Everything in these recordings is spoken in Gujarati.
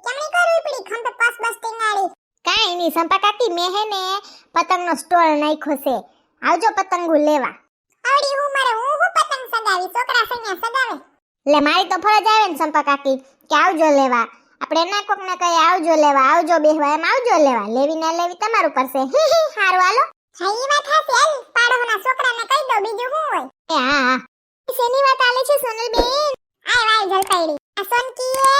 કેમણી કરવી પડી ખંભે પાસ બસ ટીંગાડી? કાઈ ની સંપા કાકી મેં હે ને પતંગનો સ્ટોલ નાખ્યો છે, આવજો પતંગો લેવા. આવડી ઉંમરે હું પતંગ સગાવી, છોકરા સૈયા સગાવે. લે મારી તો ફરજ આવે ને સંપા કાકી કે આવજો લેવા. આપણે ના કોક ને કહીએ આવજો લેવા, આવજો બેહવા, એમ આવજો લેવા. લેવી ના લેવી તમારું પડશે. હારું હાલો. હા ઈ વાત હાચી, હાલ પાડોના છોકરાને કહી દો, બીજું શું હોય. એ હા હા. શેની વાત આલે છે સોનલબેન? આય વાય જલપાઈડી. આ સોનકીએ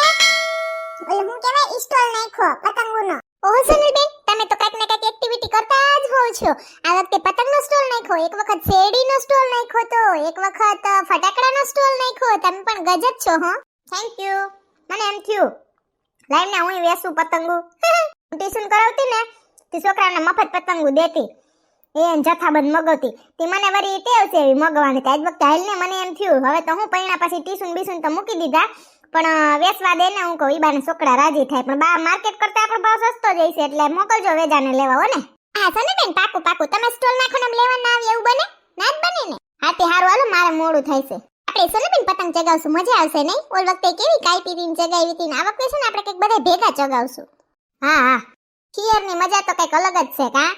ઓલે હું કહેવાય સ્ટોલ નાખ્યો પતંગોનો. ઓહો સોનલબેન, તમે તો કાંઈક ને કાંઈક એક્ટિવિટી કરતા જ હોવ છો. આ વખતે પતંગનો સ્ટોલ નાખ્યો, એક વખત શેરડીનો સ્ટોલ નાખ્યો, તો એક વખત ફટાકડાનો સ્ટોલ નાખ્યો. તમે પણ ગજબ છો હો. Thank you. મને એમ થયું લાઈવ ને હું વેસું પતંગો. ટ્યુશન કરાવતી ને તે છોકરાને મફત પતંગો દેતી, એને જથ્થાબંધ મગાવતી. તે મને વળી ટેવ છે એવી મગાવવાની. આજ વખતે હાલ ને મને એમ થયું હવે તો હું પૈણા પછી ટ્યુશન બીસુન તો મૂકી દીધા, પણ વેસવા દે ને હું કહું ઈ બાને છોકરા રાજી થાય. પણ બા માર્કેટ કરતા આપણો ભાવ સસ્તો જ હશે એટલે મોકલજો વેજાને લેવા હો ને. હા સનેબેન પાકું પાકું. તમે સ્ટોલ નાખો ને લેવા ના આવી એવું બને ના જ બને ને. હા તે હારું હાલો, મારે મોડું થાય છે. આપણે સનેબેન પતંગ ચગાવશું, મજા આવશે નહીં? ઓલ વખતે કેવી કાઈ પીરીને ચગાવી હતી ને આ વખતે છે ને આપણે કંઈક બધા ભેગા ચગાવશું. હા હા, ખીયરની મજા તો કંઈક અલગ જ છે કા.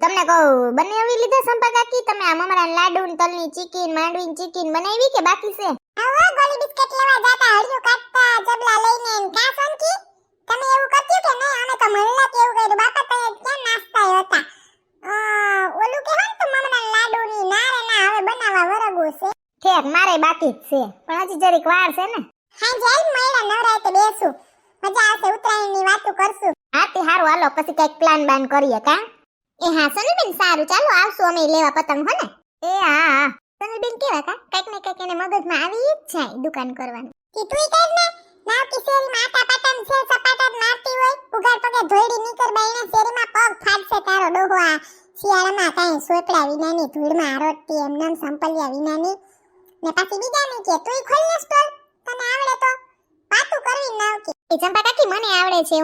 તમને કહું બનાવી લીધા સંપા કાકી તમે? આ મમરાના લાડુ ને તલની ચીકીન માંડવીની ચીકીન બનાવી કે બાકી છે? હવે ગોલી બિસ્કિટ લેવા જાતા હળિયું કાટતા જબલા લઈને ને કા સોનકી તમે એવું કર્યું કે નહીં? અમે તો મલ્લા કેવું કર્યું બાપા, તો ક્યાં નાસ્તા હતા. ઓલું કે હન તો મમરાના લાડુ ની નારે ના હવે બનાવવા વરગું છે. ઠેક મારે બાકી જ છે, પણ હજી જરીક વાર છે ને. હા જેલ મહિના નવરાતે બેસું, મજા આવશે, ઉત્તરાયણની વાતો કરશું. હા તે હારું હાલો, પછી કઈક પ્લાન બાન કરીએ કા. એ હા સનલબેન સારું, ચાલો આવશું અમે લેવા પતંગ હો ને. એ હા હા સનલબેન કેવા કા કઈક ને કઈક એને મગજમાં આવી જ જાય દુકાન કરવાની. તું કર ને નાવ કી શેરીમાં આટા પાટા છે સપાટા મારતી હોય, ઉગાડ પગે ધોઈડી નીકળ બાઈના શેરીમાં પગ ફાડશે તારો ડોહો. આ શિયાળામાં કાંઈ સોપડા વિનાની ધૂળમાં આરોટતી એમનેમ સંપલિયા વિનાની ને પાછી બીજાને કે તુંય ખોલ ને સ્ટોલ, તને આવડે તો પાતું કરવી નાવ કે. એ ચંપા કાકી મને આવડે છે,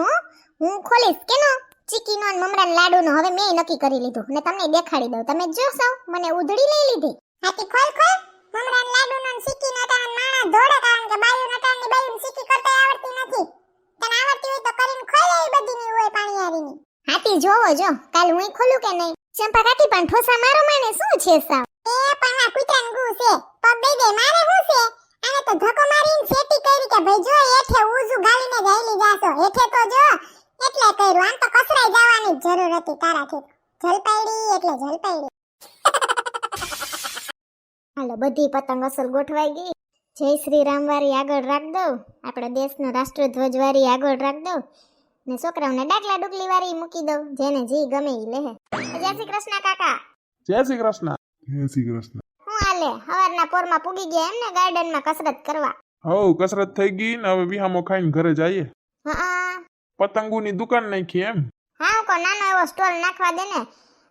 હું ખોલીશ કેનો ચીકીનો ને મમરાના લાડુનો હવે મેં નક્કી કરી લીધું ને તમને દેખાડી દઉં. તમે જોશો મને ઉધડી લઈ લીધી. હાથી ખોલ ખોલ મમરાના લાડુનો ને ચીકી નટાન માણા ધોડે, કારણ કે બાયું નટાનની બાયું ચીકી કરતા આવડતી નથી. તને આવડતી હોય તો કરીને ખોલ, એ બધીની હોય પાણીયારીની. હાથી જોવો જો કાલ હું ખોલું કે નહીં. ચંપા કાકી પણ ઠોસા મારો માને શું છે સાવ? એ પણ આ કુતરાન ગુ છે, પગ દઈ દે મારે શું છે? આને તો ધક્કો મારીને સેટી કરી કે ભાઈ જો હેઠે ઉઝુ ગાલીને જાયલી જાશો, હેઠે તો જો એટલે કર્યું. આમ તો કસરાઈ જવાની જરૂર હતી તારાથી. જલપાઈડી એટલે જલપાઈડી. હાલો બધી પતંગ અસલ ગોઠવાઈ ગઈ. જય શ્રી રામ વારી આગળ રાખ દઉં, આપણા દેશનો રાષ્ટ્રધ્વજ વારી આગળ રાખ દઉં ને છોકરાઓને ડાકલા ડુકલી વારી મૂકી દઉં, જેને જી ગમે ઈ લેહે. જય શ્રી કૃષ્ણ કાકા. જય શ્રી કૃષ્ણ. જય શ્રી કૃષ્ણ. હું હાલે હવારના પોરમાં પૂગી ગયા એમને ગાર્ડનમાં કસરત કરવા? હઉ કસરત થઈ ગઈ ને હવે વિહામો ખાઈને ઘરે જઈએ. હા પતંગોની દુકાન નાખી એમ? હા કો નાનો એવો સ્ટોલ નાખવા દે ને,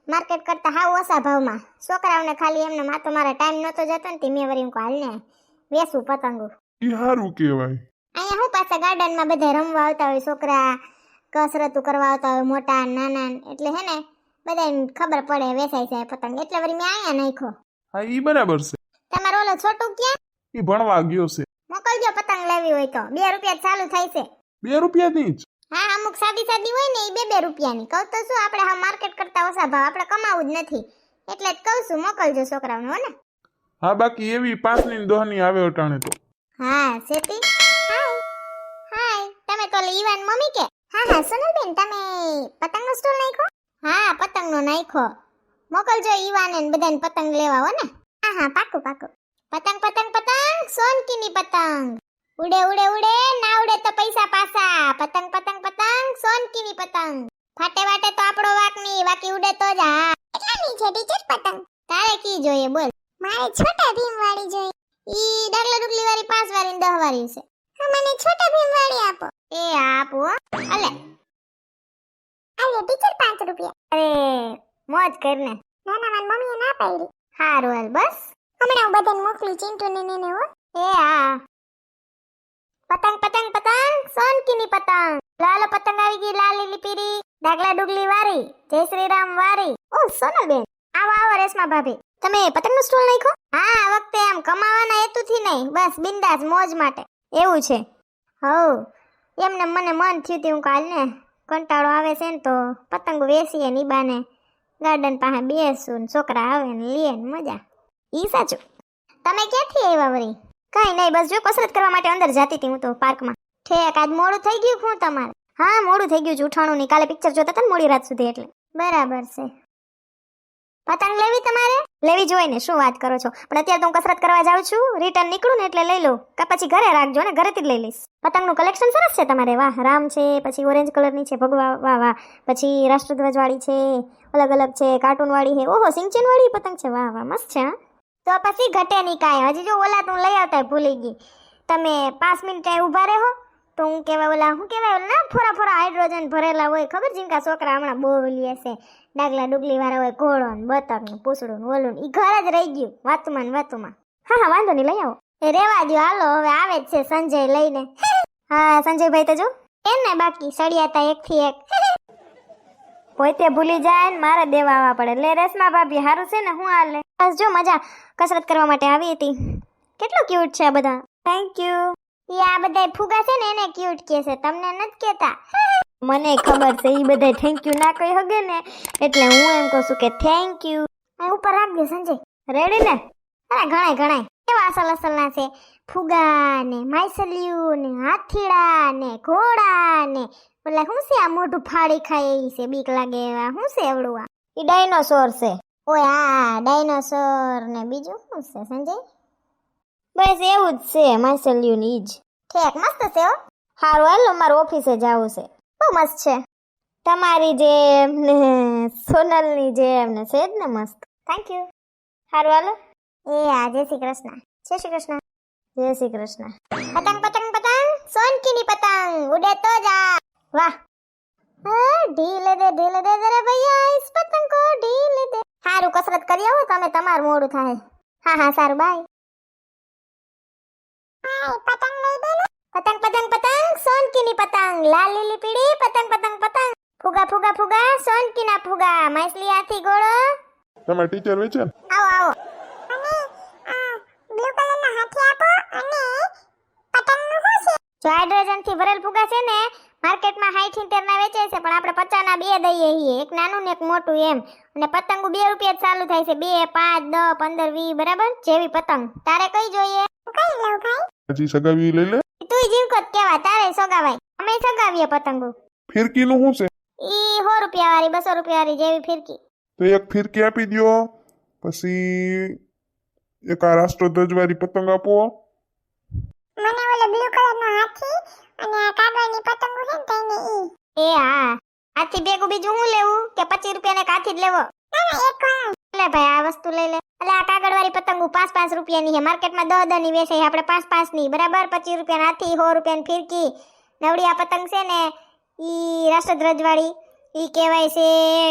માર્કેટ કરતા હાવ ઓછા ભાવમાં. છોકરાઓને ખાલી એમને માતો મારા ટાઈમ નતો જતો ને મેં વળી હાલ ને વેસું પતંગો. ઈ હારું કહેવાય. અહીંયા હું પાછા ગાર્ડનમાં બધા રમવા આવતા હોય છોકરા, કસરતું કરવા આવતા હોય મોટા નાના, એટલે હે ને બધાને ખબર પડે વેસાય છે પતંગ, એટલે વળી મેં અહીંયા નાખ્યો. હા ઈ બરાબર છે. તમારો ઓલો છોટું ક્યાં? ઈ ભણવા ગયો છે. મોકલજો પતંગ લેવી હોય તો, 2 રૂપિયા ચાલુ થાય છે. 2 રૂપિયાની જ? હા અમુક સાદી સાદી હોય ને એ 2 રૂપિયાની. કહું તો શું આપણે હા માર્કેટ કરતા ઓછા ભાવ, આપણે કમાવું જ નથી એટલે જ કહું છું મોકલજો છોકરાઓને હો ને. હા બાકી એવી 5 ની 10 ની આવે અટાણે તો. હા સેતી હાય હાય. તમે તો ઈવાન મમ્મી કે? હા હા સોનલબેન તમે પતંગનો સ્ટોલ નાખ્યો? હા પતંગનો નાખ્યો, મોકલજો ઈવાને ને બધાને પતંગ લેવા હો ને. હા હા પાકું પાકું. પતંગ પતંગ પતંગ સોનકીની પતંગ ઉડે ઉડે ઉડે ના ઉડે તો પૈસા પાસા. પતંગ પતંગ પતંગ સોનકીની પતંગ, ફાટે વાટે તો આપણો વાક ની, બાકી ઉડે તો જ. હા કેટલાની છે ટીચર પતંગ? તારે કી જોઈએ બોલ? મારે છોટા ભીમ વાળી જોઈએ. ઈ ડાગલા ડુગલી વાળી 5 વાળી 10 વાળી છે. હા મને છોટા ભીમ વાળી આપો. એ આપો અલે આલે ટીચર 5 રૂપિયા. અરે મોજ કરને. ના ના મારી મમ્મીએ ના પાડી. હારું હાલ બસ હમણાં હું બધાને મોકલું ચિંટુ ને હો. એ હા. પતંગ પતંગ પતંગ સોનકીની પતંગ, લાલ પતંગ આવી ગઈ, લાલ લીલી પીરી ડાગલા ડુગલી વારી, જય શ્રી રામ વારી. ઓ સોનલબેન આવો આવો રેશમા ભાભી, તમે પતંગનો સ્ટોલ નાખ્યો? હા આ વખતે આમ કમાવાના હેતુથી નહીં, બસ બિંદાસ મોજ માટે એવું છે. હઉ એમને મને મન થયું તું કાલ ને કંટાળો આવે છે ને તો પતંગ વેસીએ ને ઈ બાને ગાર્ડન પાસે બેસું ને છોકરા આવે ને લે ને મજા. ઈ સાચું. તમે ક્યાંથી આવ્યા વળી? કઈ નહીં, બસ જો કસરત કરવા માટે અંદર જતી હતી હું તો પાર્કમાં. ઠેક આજ મોડું થઈ ગયું હું તમારે? હા મોડું થઈ ગયું છે, ઉઠાણું નહીં. કાલે પિક્ચર જોતા હતા ને મોડી રાત સુધી એટલે. બરાબર છે. પતંગ લેવી તમારે? લેવી જોઈએ ને, શું વાત કરો છો? પણ અત્યારે તો હું કસરત કરવા જાઉં છું, રિટર્ન નીકળું ને એટલે લઈ લો, કે પછી ઘરે રાખજો ને, ઘરેથી જ લઈ લઈશ. પતંગનું કલેક્શન સરસ છે તમારે, વાહ. રામ છે, પછી ઓરેન્જ કલરની છે, ભગવા, વાહ વાહ. પછી રાષ્ટ્રધ્વજ વાળી છે, અલગ અલગ છે, કાર્ટૂન વાળી છે, ઓહો સિંચન વાળી પતંગ છે, વાહ વાહ મસ્ત છે. હા તો પછી ઘટે નહીં કાંઈ. હજી જો ઓલા તું લઈ આવતા ભૂલી ગઈ. તમે 5 મિનિટ ઊભા રહો તો હું કહેવાય ઓલા શું કહેવાય ઓલા ના ફોરા ફોરા હાઇડ્રોજન ભરેલા હોય, ખબર જીનકા છોકરા હમણાં બહુ લે છે, ડાગલા ડુગલી વાળા હોય, ઘોડો ને બતક ને પૂછડું ને ઓલું ઈ ઘર જ રહી ગયું વાતુમાં ને વાતુમાં. હા હા વાંધો નહીં, લઈ આવો. એ રેવા દો, હાલો હવે આવે જ છે સંજય લઈને. હા સંજયભાઈ તો જો એને બાકી સળિયાતા એકથી એક પોતે ભૂલી જાય ને મારે દેવા આવવા પડે. લે રેશમા ભાભી હારું છે ને? હું હાલે? બસ જો મજા, કસરત કરવા માટે આવી હતી. કેટલો ક્યુટ છે આ બધા. Thank you. ઈ આ બધા ફુગા છે ને એને ક્યુટ કહે છે, તમને નથી કહેતા? મને ખબર છે, ઈ બધા થેન્ક યુ ના કહી હગે ને એટલે હું એમ કહું છું કે થેન્ક યુ. ઉપર રાખજો સંજય. રેડી ને? અરે ઘણાય ઘણાય કેવા અસલ અસલના છે, ફુગા ને માયસલિયું ને હાથીડા ને ઘોડા ને ઓલા શું છે આ મોઢું ફાડી ખાય એ છે, બીક લાગે એવા શું છે એવડું? આ ઈ ડાયનોસોર છે. ઓય હા ડાયનોસોર ને બીજું શું છે સંજય? બસ એવું જ છે માયસલિયું ની જ. ઠેક મસ્ત છે હો. હારું હાલો મારે ઓફિસે જવું છે. બહુ મસ્ત છે. તમારી જેમ ને સોનલની જેમ ને છે જ ને મસ્ત. Thank you. હારું હાલો. એ હા જય શ્રી કૃષ્ણ. જય શ્રી કૃષ્ણ. જય શ્રી કૃષ્ણ. પતંગ પતંગ પતંગ સોનકીની પતંગ ઉડે તો જા. વાહ ઢીલે દે જરા ભૈયા ઇસ પતંગ કો ઢીલે દે. હારું કસરત કરી આવો તમે, તમારું મોડું થાય. હા હા સારું બાય. પતંગ લઈ દે ને. પતંગ પતંગ પતંગ સોનકીની પતંગ, લાલ લીલી પીળી પતંગ પતંગ પતંગ, ફુગા ફુગા ફુગા સોનકીના ફુગા, માછલી હાથી ઘોડો. તમારા ટીચર વેચે ને? આવો આવો. અને બ્લુ કલરના હાથી આપો. અને પતંગનું શું છે? જો હાઇડ્રોજન થી ભરેલ ફુગા છે ને માર્કેટમાં 60-70 ના વેચે છે, પણ આપણે 50 ના બે દઈએ છીએ, એક નાનું ને એક મોટું એમ. અને પતંગો 2 રૂપિયા ચાલુ થાય છે, 2, 5, 10, 15, 20 બરાબર જેવી પતંગ. તારે કઈ જોઈએ? કઈ લઉં ભાઈ? હજી સગાવી લઈ લે. તુંય જીવકત કેવા, તારે સગાવાય. અમે સગાવીએ પતંગો. ફિરકીનું શું છે? ઈ 100 રૂપિયા વાળી 200 રૂપિયા વાળી જેવી ફિરકી. તો એક ફિરકી આપી દ્યો, પછી એક આ રાષ્ટ્રધ્વજ વાળી પતંગ આપો. મને ઓલો બ્લુ કલરનો હાથી અને આ કાગળની પતંગો છે ને તેને ઈ. એ હા હાથી ભેગું બીજું હું લેવું કે 25 રૂપિયા ને હાથી જ લેવો? ના ના એક કોણ. લે ભાઈ આ વસ્તુ લઈ લે. એટલે આ કાગળ વાળી પતંગો 5-5 રૂપિયાની છે, માર્કેટમાં 10 ની વેચે છે, આપણે 5-5 ની બરાબર. 25 રૂપિયા હાથી, 100 રૂપિયા ફિરકી. નવડી આ પતંગ છે ને ઈ રાષ્ટ્રધ્વજ વાળી, ઈ કહેવાય છે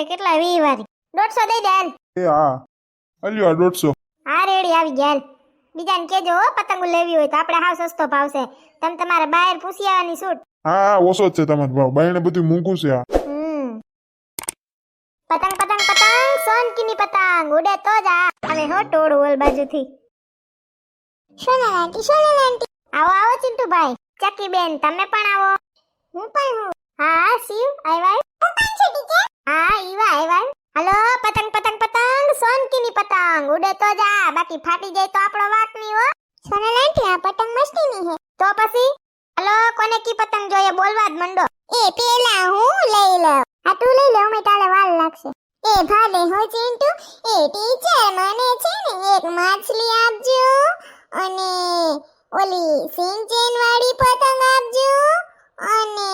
કેટલા 20 વાળી 150 દઈ દે હાલ. એ હા અલ્યો આ 150. હા રેડી આવી ગયા હાલ. બીજાને કેજો હો પતંગો લેવી હોય તો, આપણે હાવ સસ્તો ભાવ છે. તમે તમારે બહાર પૂછી આવવાની છૂટ. હા હા ઓછો જ છે તમારો ભાવ, બાયણે બધું મોંઘું છે આ. પતંગ પતંગ પતંગ સોનકીની પતંગ ઉડે તો જા. હવે હો ટોળું ઓલ બાજુથી. સોનલ આંટી. આવો આવો ચિંટુભાઈ. ચકી બેન તમે પણ આવો. હું પણ હું. હા શિવ આવ્યા? હું પણ છું ટીચર. હા ઈવા આવ્યા. હાલો પતંગ પતંગ પતંગ સોનકીની પતંગ ઉડે તો જા, બાકી ફાટી જાય તો આપણો વાક નહીં હો. સોનલ આંટી આ પતંગ મસ્તીની છે. તો પછી હાલો કોને કી પતંગ જોઈએ બોલવા જ મંડો. એ પેલા હું લઈ લઉં. આ તું લઈ લે, અમે તારે વાર લાગશે. એ ભાલે હો ચિંટુ. એ ટીચર મને છે ને એક માછલી આપજો અને ઓલી સિંચેન વાળી પતંગ આપજો અને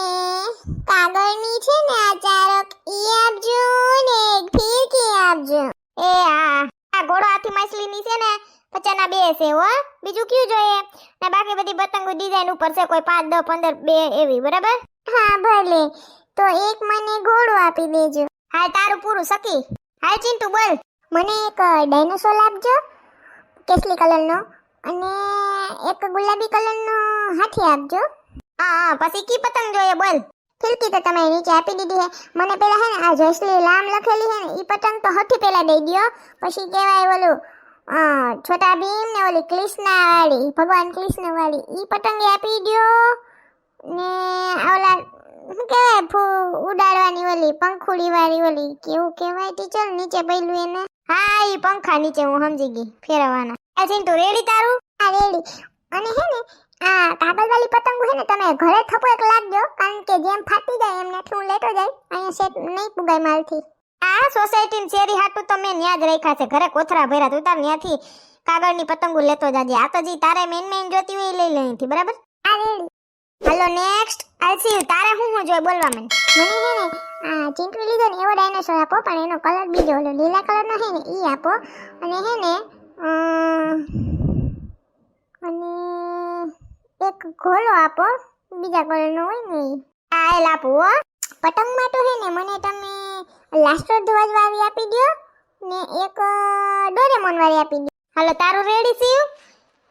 કાગળની છે ને આ ચારક ઈ આપજો ને એક ફિરકી આપજો. એ હા આ ઘોડો હાથી માછલીની છે ને 50 ના 2 છે હો. બીજું કયું જોઈએ? ને બાકી બધી પતંગો ડિઝાઇન ઉપર છે, કોઈ 5, 10, 15, 2 એવી બરાબર. હા ભલે, તો એક મને ઘોડો આપી દેજો. હાલ તારું પૂરું સકી. હાલ ચિંટુ બોલ. મને એક ડાયનોસોર આપજો કેસરી કલરનો અને એક ગુલાબી કલરનો હાથી આપજો. હા પછી કી પતંગ જોઈએ બોલ. ફિરકી તો તમે નીચે આપી દીધી હે. મને પેલા હે ને આ જયશ્રી લામ લખેલી હે ને ઈ પતંગ તો હઠી પેલા દઈ દ્યો. પછી કહેવાય ઓલું છોટા ભીમ ને ઓલી કૃષ્ણ વાળી, ભગવાન કૃષ્ણ વાળી ઈ પતંગ આપી દ્યો. ને ઓલા શું કહેવાય ઉડાડવાની ઓલી પંખુડી વાળી ઓલી કેવું કહેવાય ટીચર નીચે પડ્યું એને હા ઈ પંખા નીચે હું સમજી ગઈ ફેરવવાના આ ચિંટુ રેડી તારું આ રેડી અને હે ને આ કાગળવાળી પતંગો હે ને તમે ઘરે થપો એક લાગજો કારણ કે જેમ ફાટી જાય એમને હું લેતો જાય અહીંયા સેટ નહીં પુગાય માલથી આ સોસાયટી ની શેરી હાટું તો મેં ન્યા જ રાખ્યા છે ઘરે કોથરા ભર્યા તું તાર ન્યાથી કાગળની પતંગો લેતો જાજે આ તો જી તારે મેન જોતી હોય લઈ લે અહીંથી બરાબર આ રેડી હાલો નેક્સ્ટ આલસી તારે હું જોઈ બોલવા મને હે ને આ ચિંટુ લીધો ને એવો ડાયનોસોર આપો પણ એનો કલર બીજો ઓલો લીલા કલરનો હે ને ઈ આપો અને હે ને અને એક ગોળો આપો બીજા કલરનો હોય ને આ એલ આપો હો પતંગમાં તો હે ને મને તમે લાસ્ટર ધ્વજ વાળી આપી દો ને એક ડોરેમોન વાળી આપી દો હાલો તારું રેડી સીવ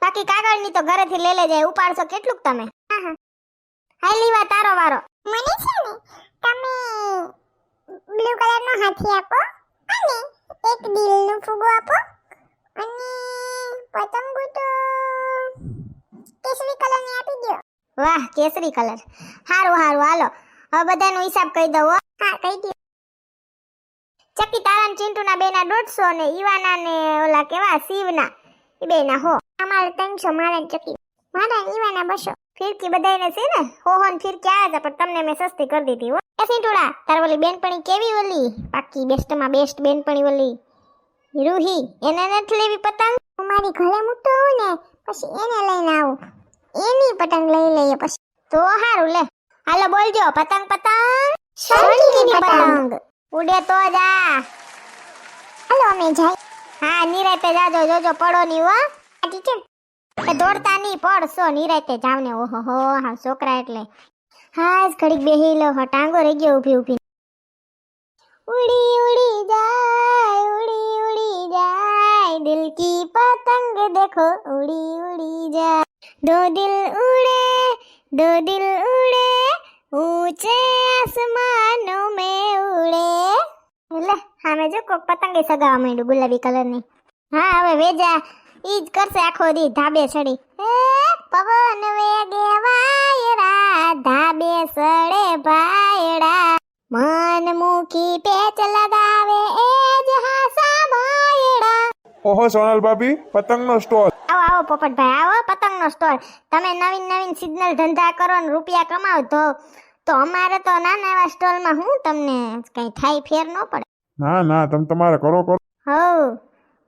બાકી કાગળની તો ઘરેથી લઈ લેજે ઉપાડશો કેટલુંક તમે હા હા હાલ લીવા તારો વારો મને છે ને તમે બ્લુ કલરનો હાથી આપો અને એક દિલનો ફૂગો આપો અને પતંગો તો કેસરી કલરની આપી દો વાહ કેસરી કલર હારું હારું હાલો હવે બધાનો હિસાબ કહી દઉં હો હા કહી દો ચકી તારા ચિંટુના બેના 150 ને ઈવાના ને ઓલા કેવા શિવના ઈ બેના હો અમારે 300 મારા ચકી મારા ઈવાના 200 ફિરકી બધાયને છે ને હોહન ફિરકી આવ્યા હતા પણ તમને મેં સસ્તી કરી દીધી હો એ સિંટુડા તાર ઓલી બેનપણી કેવી ઓલી પાકી બેસ્ટમાં બેસ્ટ બેનપણી ઓલી રૂહી એને નથી લેવી પતંગ હું મારી ઘરે મૂકતો હોઉં ને પછી એને લઈને આવું એની પતંગ લઈ લઈએ પછી તો હારું લે હાલો બોલજો પતંગ પતંગ શાંતિની પતંગ ઉડે તો જા હાલો અમે જાય હા નિરાતે જાજો જોજો પડો ની હો આ ટીચર એ દોડતા નહીં પડશો નિરાતે જાવ ને ઓહો હો હા છોકરા એટલે હા ઘડીક બેહી લો હા ટાંગો રહી ગયો ઊભી ઊભી ઉડી ઉડી જાય દિલ કી પતંગ દેખો ઉડી ઉડી જાય दो दिल उड़े ऊंचे आसमानों में उड़े લે હા મેં જો કોક પતંગે સગાવા માંડ્યું ગુલાબી કલરની હા હવે વેજા ઈ જ કરશે આખો દી ધાબે ચડી એ પવન વેગે વાયરા ધાબે સડે ભાયડા મન મૂકી પેચ લગાવે એ જ હાસા ભાયડા ઓહો સોનલ ભાભી પતંગનો સ્ટોલ આવો આવો પોપટભાઈ આવો પતંગનો સ્ટોલ તમે નવીન સિગ્નલ ધંધા કરો ને રૂપિયા કમાઓ તો અમારે તો નાના એવા સ્ટોલમાં હું તમને કઈ થાય ફેર ન પડે ના તમે તમારે કરો હો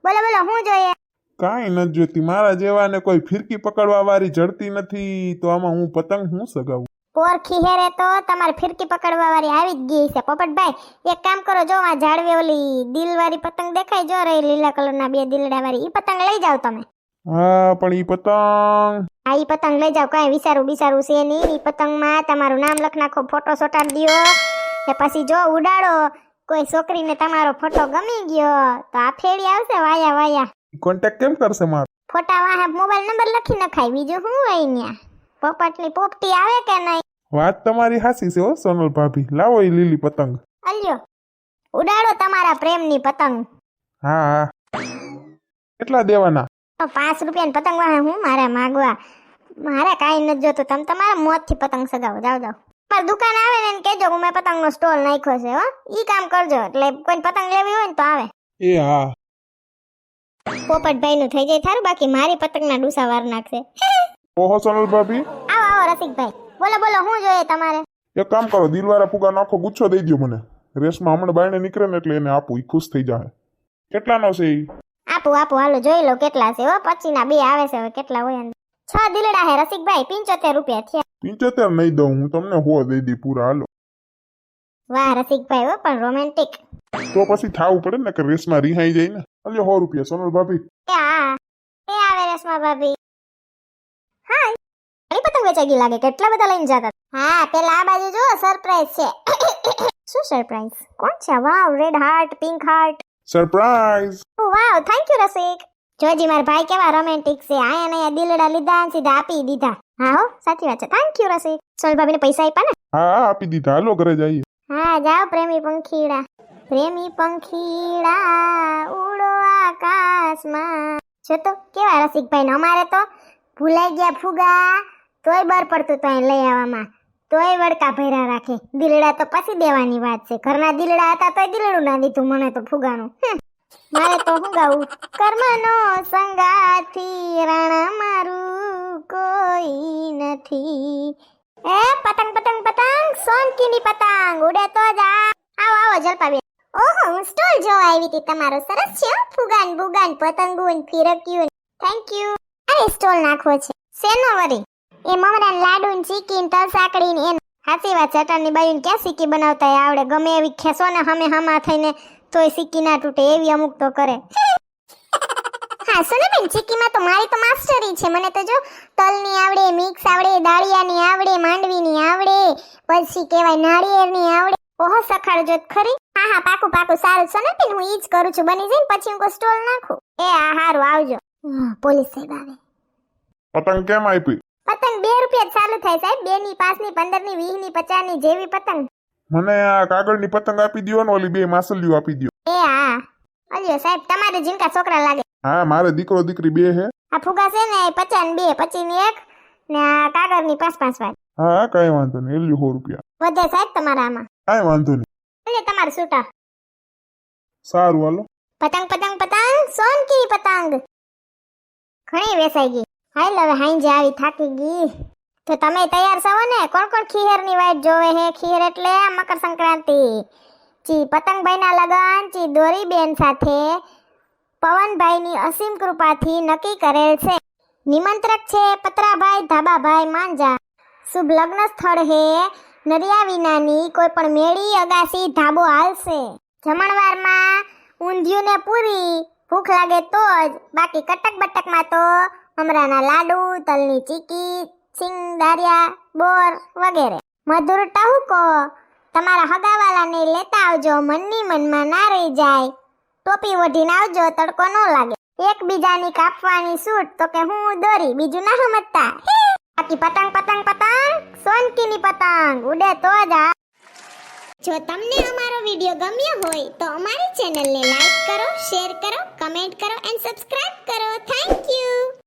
બોલો હું જોઈએ કાંઈ નથી જોતી મારા જેવાને કોઈ ફિરકી પકડવા વાળી જડતી નથી તો આમાં હું પતંગ હું સગાવું પોરખી હેરે તો તમારે ફિરકી પકડવા વાળી આવી જ ગઈ છે પોપટભાઈ એક કામ કરો જો આ ઝાડવે ઓલી દિલ વાળી પતંગ દેખાય જો રે લીલા કલરના 2 દિલડા વાળી ઈ પતંગ લઈ જાવ તમે હા પણ ઈ પતંગ હા ઈ પતંગ લઈ જાવ કાંઈ વિચારું છે નહીં ઈ પતંગમાં તમારું નામ લખ નાખો ફોટો સોટાડી દયો કે પછી જો ઉડાડો કોઈ છોકરીને તમારો ફોટો ગમી ગયો તો આ ફેરી આવશે વાયા કોન્ટેક્ટ કેમ કરશે મારો ફોટા વાહે મોબાઈલ નંબર લખી નખાય બીજું શું હોય ન્યા પોપટની પોપટી આવે કે નહીં વાત તમારી હાસી છે હો સોનલ ભાભી લાવો ઈ લીલી પતંગ અલ્યો ઉડાડો તમારા પ્રેમની પતંગ હા કેટલા દેવાના તો 5 રૂપિયાની પતંગ વાહે હું મારે માગવા મારે કાંઈ નથી જોતું તમે તમારા મોતથી પતંગ સગાવો જાઓ મારી દુકાન આવે ને એને કહેજો હું મેં પતંગનો સ્ટોલ નાખ્યો છે હો ઈ કામ કરજો એટલે કોઈ પતંગ લેવી હોય ને તો આવે એ હા પોપટભાઈ નું થઈ જાય થારું બાકી મારી પતંગના ડૂસા વાર નાખશે ઓહો સોનલ ભાભી આવો રસિકભાઈ બોલો હું જોઈએ તમારે એક કામ કરો દિલવાળા ફુગાનો આખો ગુચ્છો દઈ દો મને રેસમાં હમણાં બાયણે નીકળે ને એટલે એને આપું ઈ ખુશ થઈ જાય કેટલાનો છે ઈ આપું હાલો જોઈ લો કેટલા છે હો 25 ના 2 આવે છે હવે કેટલા હોય અંદર 6 દિલડા હે રસિકભાઈ 75 રૂપિયા થયા 75 નહીં દઉં હું તમને હો દઈ દી પૂરા હાલો વાહ રસિકભાઈ હો પણ રોમેન્ટિક તો પછી થાવું પડે ને કે રેસમાં રિહાઈ જાય ને અલ્યો 100 રૂપિયા સોનલ ભાભી એ આવે રેશમા ભાભી હા ઘણી પતંગ વેચાઈ ગઈ લાગે કેટલા બધા લઈને જતા હા પેલા આ બાજુ જો સરપ્રાઈઝ છે શું સરપ્રાઈઝ કોણ છે wow red heart pink heart surprise oh wow thank you Rasik જોજી મારા ભાઈ કેવા રોમેન્ટિક છે આયા દિલડા લીધા અને સીધા આપી દીધા હા હો સાચી વાત છે થેન્ક યુ રસિક સોનલ ભાભીને પૈસા આપ્યા ને હા આપી દીધા હાલો ઘરે જઈએ હા જાઓ પ્રેમી પંખીડા ઉડો આકાશમાં જો તો કેવા રસિકભાઈ ને અમારે તો ભૂલાઈ ગયા ફુગા તોય બર પડતું તો અહીં લઈ આવવામાં, તોય વડકા ભર્યા રાખે. દિલડા તો પછી દેવાની વાત છે. ઘરના દિલડા હતા તોય દિલડું ના દીધું મને તો ફુગાનું. મારે તો હું ગાવું, કર્મનો સંગાથી રાણા મારું કોઈ નથી. એ પતંગ પતંગ પતંગ, સોનકીની પતંગ ઉડે તો જા. આવો આવો જલપાબેન. ઓહો, હું સ્ટોલ જોવા આવી હતી તમારો. સરસ છે હો, ફુગાન બુગાન પતંગુન ફિરક્યું. Thank you. અરે સ્ટોલ નાખવો છે. શેનો વરી? એ મમરાન લાડુન ચીકીન તલ સાકડીન એન. હાચી વાત, ચટણની બાયુન ક્યાં સિક્કી બનાવતા આવડે? ગમે એવી ખેસો ને હમે હમા થઈને તોય સિક્કી ના તૂટે એવી અમુક તો કરે. હા સોનાબેન, ચીકીમાં તો મારી તો માસ્ટરી છે. મને તો જો તલની આવડે, મિક્સ આવડે, દાળિયાની આવડે, માંડવીની આવડે, પછી કહેવાય નાળિયેરની આવડે. ઓહો, સખાડજો તો ખરી. હા હા, પાકું પાકું. સારું સોનાબેન, હું ઈ જ કરું છું. બની જાય ને પછી હું કોઈ સ્ટોલ નાખું. એ હા, હારું આવજો. પોલીસ સાહેબ આવે. પતંગ કેમ આપી? પતંગ 2 રૂપિયા ચાલુ થાય સાહેબ. 2 ની 5 ની 15 ની 20 ની 50 ની જેવી પતંગ. મને આ કાગળની પતંગ આપી દ્યો ને ઓલી 2 માસલીઓ આપી દ્યો. એ હા, અલ્યો સાહેબ, તમારે જીનકા છોકરા લાગે. હા, મારે દીકરો દીકરી 2 હે. આ ફુગા છે ને 50 ની 2, 25 ની 1 ને આ કાગળની 5 વાર. હા, કાંઈ વાંધો નહીં. એલ્યું 100 રૂપિયા. વધે સાહેબ તમારા આમાં. કાંઈ વાંધો નહીં. એટલે તમારે છૂટા. સારું હાલો. પતંગ પતંગ પતંગ, સોનકી પતંગ ઘણી વેસાઈ ગઈ. હાલ હવે હાંજે આવી થાકી ગઈ. તો તમે તૈયાર છો ને? કોણ કોણ ખીહેરની વાટ જોવે હે? ખીહેર એટલે મકર સંક્રાંતિ. ચી પતંગભાઈના લગન ચી દોરીબેન સાથે પવનભાઈની અસીમ કૃપાથી નક્કી કરેલ છે. નિમંત્રક છે પતરાભાઈ ધાબાભાઈ માંજા. શુભ લગ્ન સ્થળ હે નરિયા વિનાની કોઈ પણ મેળી અગાસી ધાબો હાલશે. જમણવારમાં ઊંધિયું ને પૂરી, ભૂખ લાગે તો જ, બાકી કટક બટકમાં તો મમરાના લાડુ, તલની ચીકી, સિંગ દારિયા, બોર વગેરે. મધુર ટહુકો તમારા હગાવાલાને લેતા આવજો. મનની મનમાં ના રહી જાય. ટોપી ઓઢીને આવજો, તડકો ન લાગે. એકબીજાની કાપવાની છૂટ તો કે હું દોરી, બીજું ના સમજતા. બાકી પતંગ પતંગ પતંગ, સોનકીની પતંગ ઉડે તો જ. જો તમને અમારો વિડિયો ગમ્યો હોય તો અમારી ચેનલને લાઈક કરો, શેર કરો, કમેન્ટ કરો એન્ડ સબસ્ક્રાઇબ કરો. Thank you.